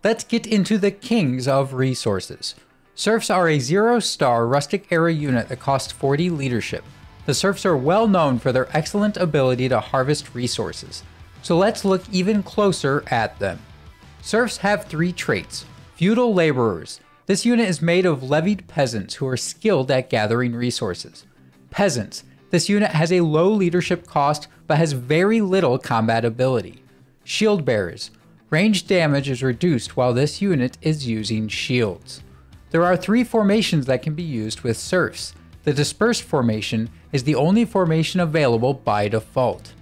Let's get into the kings of resources. Serfs are a 0-star rustic era unit that costs 40 leadership. The Serfs are well known for their excellent ability to harvest resources. So let's look even closer at them. Serfs have 3 traits. Feudal Laborers. This unit is made of levied peasants who are skilled at gathering resources. Peasants. This unit has a low leadership cost but has very little combat ability. Shield Bearers. Range damage is reduced while this unit is using shields. There are 3 formations that can be used with Serfs. The Dispersed formation is the only formation available by default.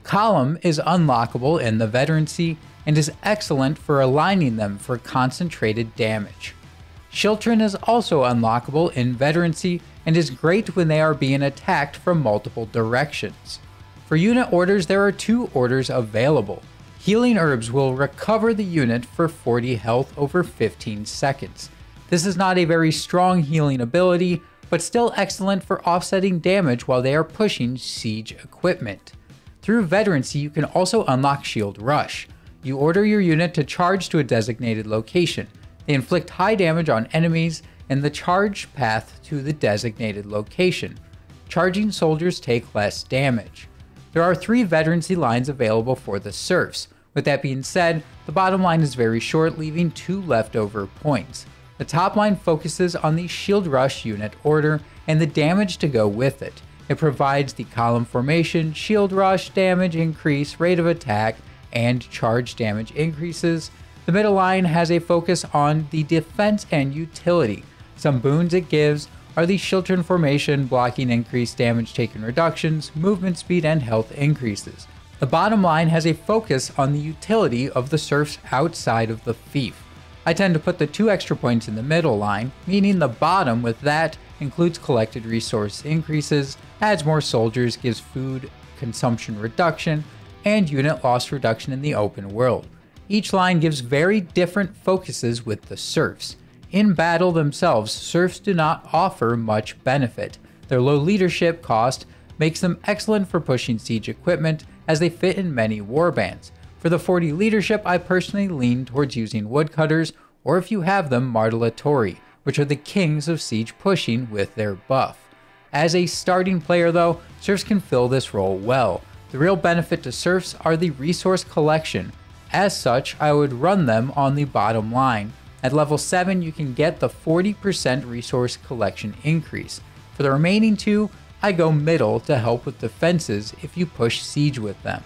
Column is unlockable in the Veterancy and is excellent for aligning them for concentrated damage. Chiltron is also unlockable in Veterancy and is great when they are being attacked from multiple directions. For unit orders, there are 2 orders available. Healing Herbs will recover the unit for 40 health over 15 seconds. This is not a very strong healing ability, but still excellent for offsetting damage while they are pushing siege equipment. Through Veterancy, you can also unlock Shield Rush. You order your unit to charge to a designated location. They inflict high damage on enemies in the charge path to the designated location. Charging soldiers take less damage. There are 3 Veterancy lines available for the Serfs. With that being said, the bottom line is very short, leaving 2 leftover points. The top line focuses on the Shield Rush unit order and the damage to go with it. It provides the column formation, Shield Rush, damage increase, rate of attack, and charge damage increases. The middle line has a focus on the defense and utility. Some boons it gives are the Chiltron formation, blocking increased damage taken reductions, movement speed, and health increases. The bottom line has a focus on the utility of the Serfs outside of the fief. I tend to put the 2 extra points in the middle line, meaning the bottom with that includes collected resource increases, adds more soldiers, gives food consumption reduction, and unit loss reduction in the open world. Each line gives very different focuses with the Serfs. In battle themselves, Serfs do not offer much benefit. Their low leadership cost makes them excellent for pushing siege equipment as they fit in many warbands. For the 40 leadership, I personally lean towards using woodcutters, or if you have them, Martelatori, which are the kings of siege pushing with their buff. As a starting player though, Serfs can fill this role well. The real benefit to Serfs are the resource collection. As such, I would run them on the bottom line. At level 7, you can get the 40% resource collection increase. For the remaining 2, I go middle to help with defenses if you push siege with them.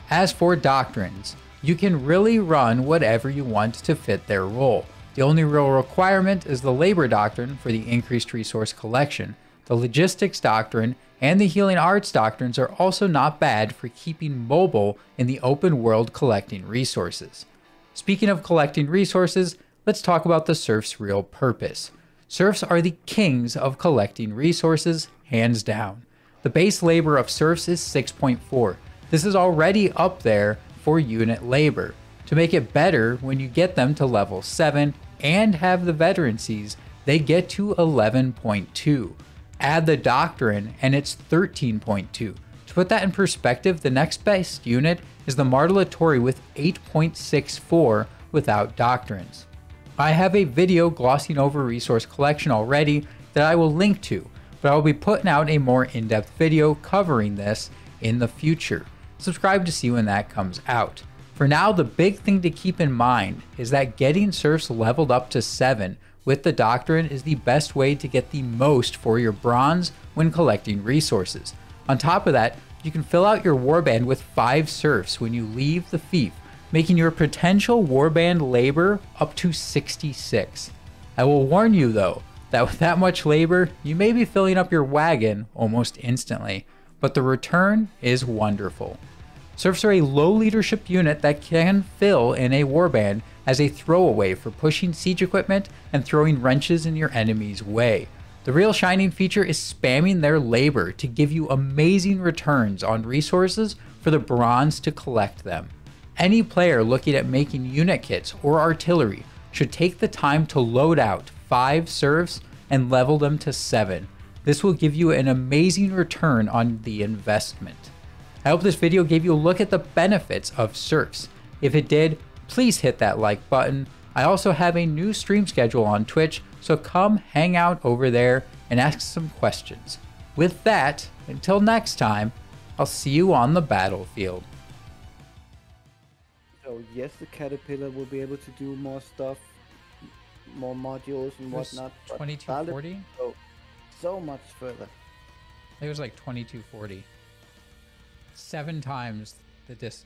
As for Doctrines, you can really run whatever you want to fit their role. The only real requirement is the Labor Doctrine for the increased resource collection. The Logistics Doctrine and the Healing Arts Doctrines are also not bad for keeping mobile in the open world collecting resources. Speaking of collecting resources, let's talk about the Serfs' real purpose. Serfs are the kings of collecting resources, hands down. The base labor of Serfs is 6.4. This is already up there for unit labor. To make it better, when you get them to level 7 and have the Veterancies, they get to 11.2. Add the Doctrine and it's 13.2. To put that in perspective, the next best unit is the Martelatori with 8.64 without Doctrines. I have a video glossing over resource collection already that I will link to, but I will be putting out a more in-depth video covering this in the future. Subscribe to see when that comes out. For now, the big thing to keep in mind is that getting Serfs leveled up to 7 with the Doctrine is the best way to get the most for your bronze when collecting resources. On top of that, you can fill out your warband with 5 Serfs when you leave the fief, making your potential warband labor up to 66. I will warn you though, that with that much labor, you may be filling up your wagon almost instantly, but the return is wonderful. Serfs are a low leadership unit that can fill in a warband as a throwaway for pushing siege equipment and throwing wrenches in your enemy's way. The real shining feature is spamming their labor to give you amazing returns on resources for the bronze to collect them. Any player looking at making unit kits or artillery should take the time to load out 5 Serfs and level them to 7. This will give you an amazing return on the investment. I hope this video gave you a look at the benefits of Serfs. If it did, please hit that like button. I also have a new stream schedule on Twitch, so come hang out over there and ask some questions. With that, until next time, I'll see you on the battlefield. So yes, the caterpillar will be able to do more stuff, more modules and whatnot. 2240? So much further. It was like 2240. 7 times the distance.